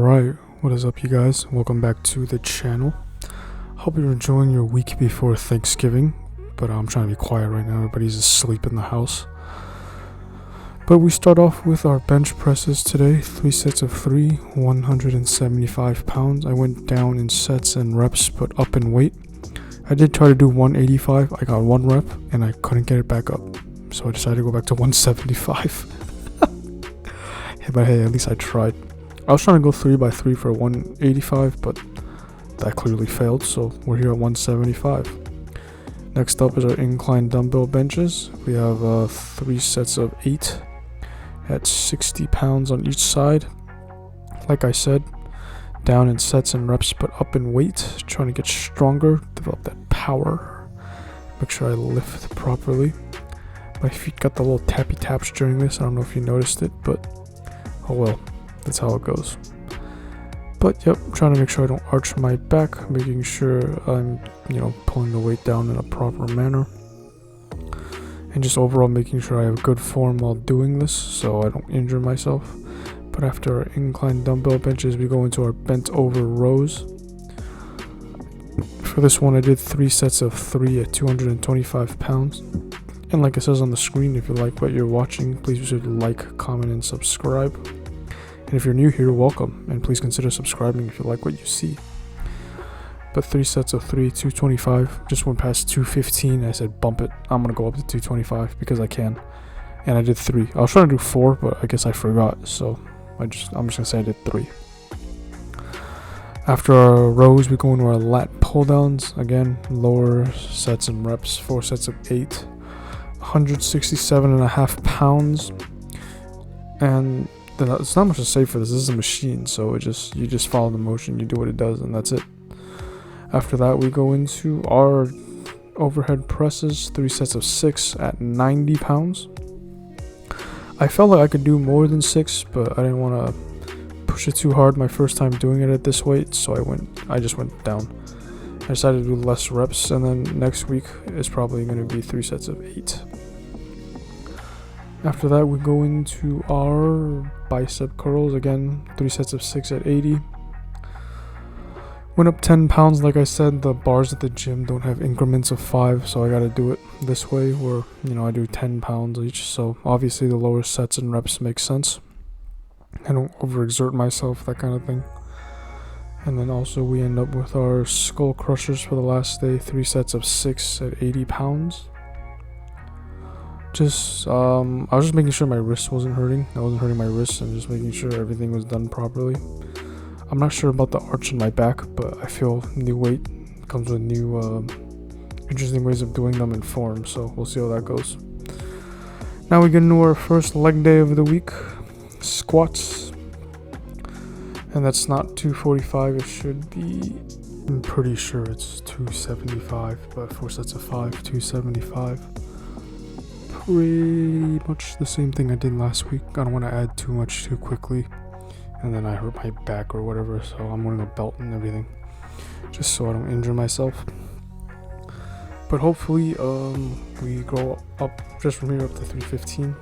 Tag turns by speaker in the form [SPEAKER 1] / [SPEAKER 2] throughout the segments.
[SPEAKER 1] Alright, what is up you guys? Welcome back to the channel. Hope you're enjoying your week before Thanksgiving, but I'm trying to be quiet right now. Everybody's asleep in the house. But we start off with our bench presses today. 3 sets of 3, 175 pounds. I went down in sets and reps, but up in weight. I did try to do 185. I got 1 rep and I couldn't get it back up. So I decided to go back to 175. But hey, at least I tried. I was trying to go 3 by 3 for 185, but that clearly failed, so we're here at 175. Next up is our incline dumbbell benches. We have 3 sets of 8 at 60 pounds on each side. Like I said, down in sets and reps, but up in weight. Trying to get stronger, develop that power. Make sure I lift properly. My feet got the little tappy taps during this. I don't know if you noticed it, but oh well. That's how it goes. But yep, trying to make sure I don't arch my back, making sure I'm, pulling the weight down in a proper manner. And just overall making sure I have good form while doing this so I don't injure myself. But after our incline dumbbell benches, we go into our bent over rows. For this one, I did 3 sets of 3 at 225 pounds. And like it says on the screen, if you like what you're watching, please be sure to like, comment, and subscribe. And if you're new here, welcome, and please consider subscribing if you like what you see. But 3 sets of 3, 225, just went past 215. I said bump it, I'm gonna go up to 225 because I can. And I did 3. I was trying to do 4, but I guess I forgot, so I'm just gonna say I did 3. After our rows, we go into our lat pull downs. Again, lower sets and reps, 4 sets of 8, 167.5 pounds. And it's not much to say for this. This is a machine, so you just follow the motion, you do what it does, and that's it. After that, we go into our overhead presses, 3 sets of 6 at 90 pounds. I felt like I could do more than 6, but I didn't want to push it too hard my first time doing it at this weight, so I just went down. I decided to do less reps, and then next week is probably going to be 3 sets of 8. After that, we go into our bicep curls. Again, 3 sets of 6 at 80. Went up 10 pounds. Like I said, the bars at the gym don't have increments of 5, so I gotta do it this way where, I do 10 pounds each. So obviously the lower sets and reps make sense. I don't overexert myself, that kind of thing. And then also we end up with our skull crushers for the last day. 3 sets of 6 at 80 pounds. I was just making sure my wrist wasn't hurting. I wasn't hurting my wrist, and just making sure everything was done properly. I'm not sure about the arch in my back, but I feel new weight comes with new interesting ways of doing them in form, so we'll see how that goes. Now we get into our first leg day of the week, squats. And that's not 245, it should be, I'm pretty sure it's 275, but 4 sets of 5, 275. Pretty much the same thing I did last week. I don't want to add too much too quickly, and then I hurt my back or whatever, so I'm wearing a belt and everything just so I don't injure myself. But hopefully we go up just from here up to 315.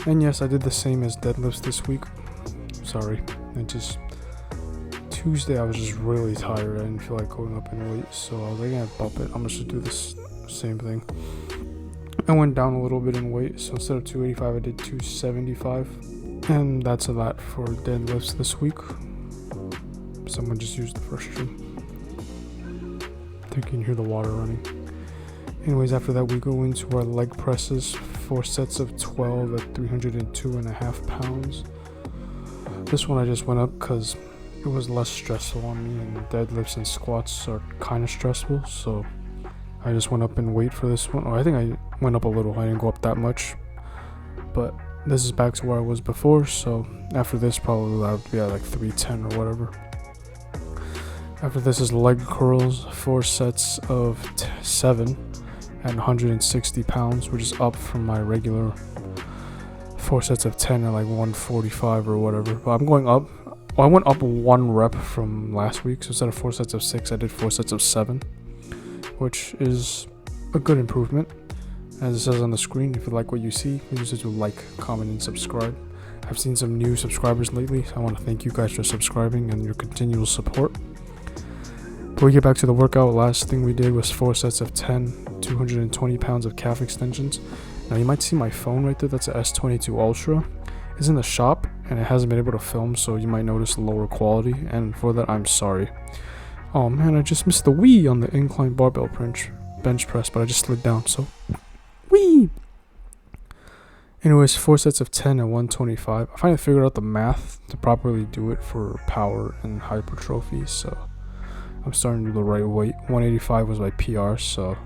[SPEAKER 1] And yes, I did the same as deadlifts this week. Sorry, Tuesday I was just really tired. I didn't feel like going up in weight, so I was like, yeah, bump it, I'm just gonna do this same thing. I went down a little bit in weight, so instead of 285, I did 275. And that's a lot for deadlifts this week. Someone just used the restroom. I think you can hear the water running. Anyways, after that, we go into our leg presses. 4 sets of 12 at 302.5 pounds. This one I just went up because it was less stressful on me, and deadlifts and squats are kind of stressful, so I just went up in weight for this one. I think I went up a little. I didn't go up that much. But this is back to where I was before. So after this, probably I would be at like 310 or whatever. After this is leg curls. 4 sets of 7 at 160 pounds, which is up from my regular 4 sets of 10 at like 145 or whatever. But I'm going up. Well, I went up 1 rep from last week. So instead of 4 sets of 6, I did 4 sets of 7. Which is a good improvement. As it says on the screen, if you like what you see, please just do like, comment, and subscribe. I've seen some new subscribers lately, so I want to thank you guys for subscribing and your continual support. Before we get back to the workout, last thing we did was 4 sets of 10, 220 pounds of calf extensions. Now you might see my phone right there, that's a S22 Ultra. It's in the shop and it hasn't been able to film, so you might notice lower quality, and for that I'm sorry. Oh man, I just missed the wee on the incline barbell bench press, but I just slid down, so wee! Anyways, 4 sets of 10 and 125. I finally figured out the math to properly do it for power and hypertrophy, so I'm starting to do the right weight. 185 was my PR, so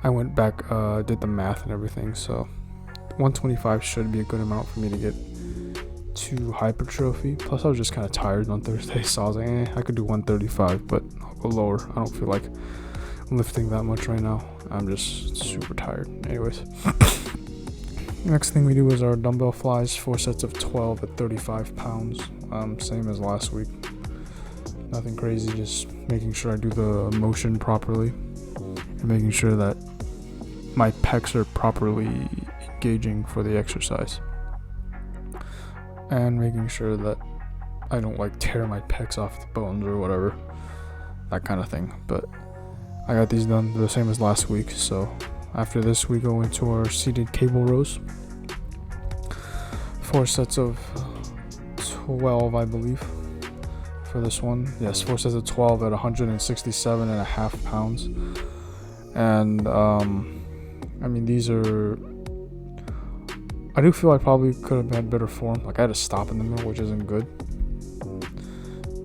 [SPEAKER 1] I went back, did the math and everything, so 125 should be a good amount for me to get to hypertrophy. Plus I was just kind of tired on Thursday, so I was like, I could do 135, but I'll go lower. I don't feel like lifting that much right now. I'm just super tired. Anyways, next thing we do is our dumbbell flies, 4 sets of 12 at 35 pounds. Same as last week. Nothing crazy, just making sure I do the motion properly and making sure that my pecs are properly engaging for the exercise, and making sure that I don't like tear my pecs off the bones or whatever, that kind of thing. But I got these done the same as last week, so after this we go into our seated cable rows, 4 sets of 12 I believe for this one. Yes, 4 sets of 12 at 167.5 pounds. And I mean, these are, I do feel I probably could have had better form. Like I had to stop in the middle, which isn't good,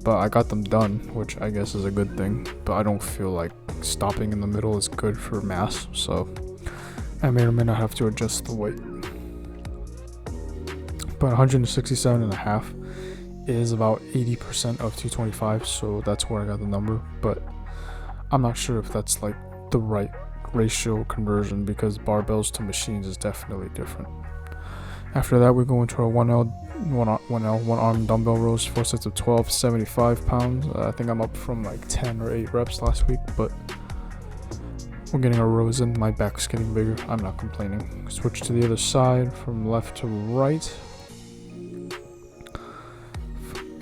[SPEAKER 1] but I got them done, which I guess is a good thing. But I don't feel like stopping in the middle is good for mass, so I may or may not have to adjust the weight. But 167.5 is about 80% of 225, so that's where I got the number. But I'm not sure if that's like the right ratio conversion, because barbells to machines is definitely different. After that we go into our 1 arm dumbbell rows, 4 sets of 12, 75 pounds. I think I'm up from like 10 or 8 reps last week, but we're getting our rows in. My back's getting bigger, I'm not complaining. Switch to the other side from left to right,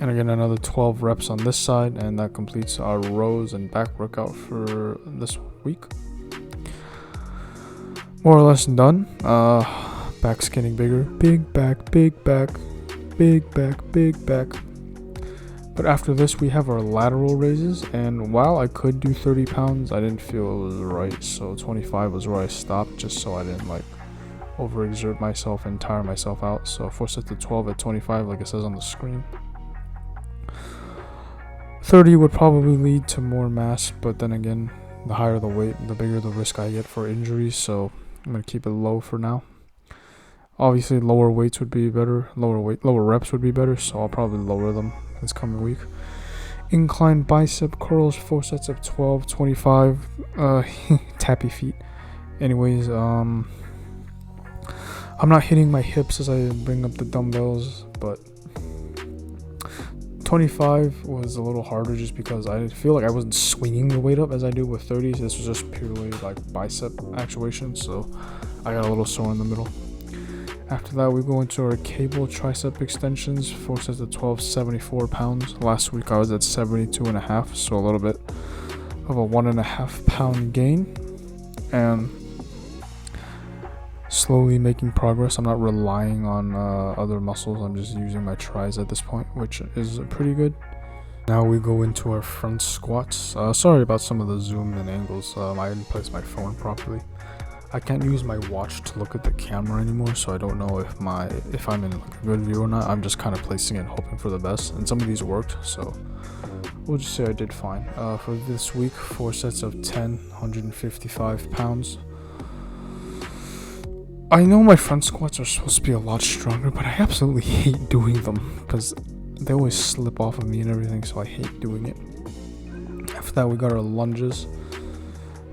[SPEAKER 1] and again another 12 reps on this side, and that completes our rows and back workout for this week. More or less done. Back's getting bigger. Big back, big back, big back, big back. But after this we have our lateral raises, and while I could do 30 pounds, I didn't feel it was right, so 25 was where I stopped, just so I didn't like overexert myself and tire myself out. So 4 sets of 12 at 25, like it says on the screen. 30 would probably lead to more mass, but then again, the higher the weight, the bigger the risk I get for injuries, so I'm going to keep it low for now. Obviously lower weights would be better, lower reps would be better, so I'll probably lower them this coming week. Incline bicep curls, 4 sets of 12, 25, tappy feet. Anyways, I'm not hitting my hips as I bring up the dumbbells, but 25 was a little harder just because I feel like I wasn't swinging the weight up as I do with 30s. This was just purely like bicep actuation, so I got a little sore in the middle. After that we go into our cable tricep extensions, 4 sets of 12, 74 pounds. Last week I was at 72.5, so a little bit of a 1.5 pound gain, and slowly making progress. I'm not relying on other muscles, I'm just using my tris at this point, which is pretty good. Now we go into our front squats. Sorry about some of the zoom and angles. I didn't place my phone properly. I can't use my watch to look at the camera anymore, so I don't know if I'm in like a good view or not. I'm just kind of placing it, hoping for the best, and some of these worked, so we'll just say I did fine. For this week, 4 sets of 10, 155 pounds. I know my front squats are supposed to be a lot stronger, but I absolutely hate doing them because they always slip off of me and everything, so I hate doing it. After that we got our lunges,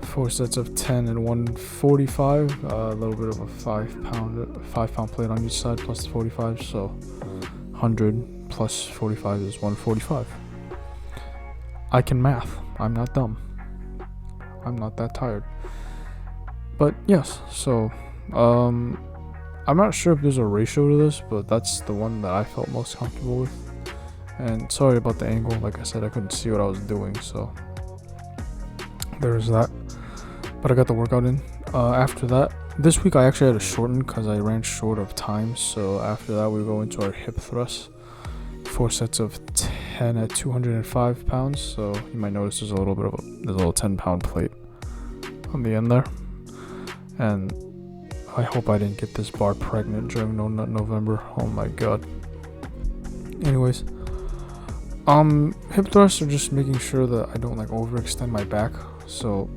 [SPEAKER 1] 4 sets of 10 and 145, a little bit of a 5 pound plate on each side plus the 45, so 100 plus 45 is 145. I can math, I'm not dumb, I'm not that tired. But yes, so I'm not sure if there's a ratio to this, but that's the one that I felt most comfortable with. And sorry about the angle, like I said, I couldn't see what I was doing, so there's that. But I got the workout in. After that, this week I actually had to shorten because I ran short of time. So after that, we go into our hip thrusts, 4 sets of 10 at 205 pounds. So you might notice there's a little 10-pound plate on the end there. And I hope I didn't get this bar pregnant during No Nut November. Oh my god. Anyways, hip thrusts are just making sure that I don't like overextend my back. So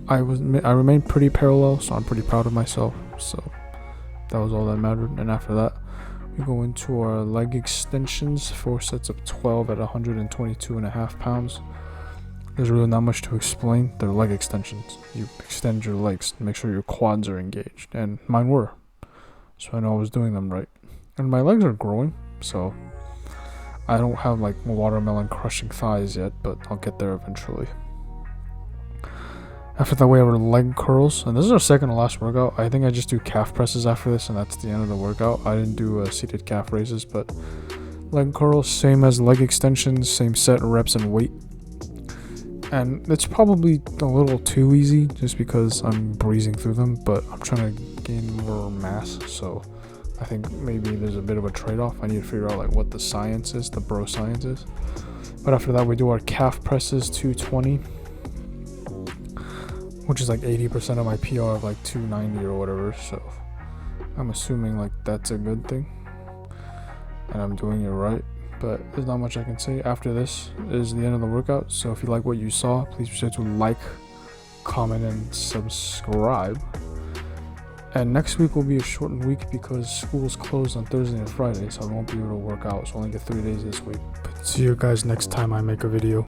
[SPEAKER 1] I remained pretty parallel, so I'm pretty proud of myself. So that was all that mattered. And after that, we go into our leg extensions, 4 sets of 12 at 122.5 pounds. There's really not much to explain. They're leg extensions. You extend your legs to make sure your quads are engaged, and mine were. So I know I was doing them right. And my legs are growing, so I don't have like watermelon crushing thighs yet, but I'll get there eventually. After that, we have our leg curls, and this is our second to last workout. I think I just do calf presses after this, and that's the end of the workout. I didn't do seated calf raises, but leg curls, same as leg extensions, same set, reps, and weight. And it's probably a little too easy just because I'm breezing through them, but I'm trying to gain more mass, so I think maybe there's a bit of a trade-off. I need to figure out like what the science is, the bro science is. But after that, we do our calf presses, 220, which is like 80% of my PR of like 290 or whatever, so I'm assuming like that's a good thing and I'm doing it right. But there's not much I can say. After this is the end of the workout, so if you like what you saw, please be sure to like, comment, and subscribe. And next week will be a shortened week because school's closed on Thursday and Friday, so I won't be able to work out, so I only get 3 days this week. But see you guys next time I make a video.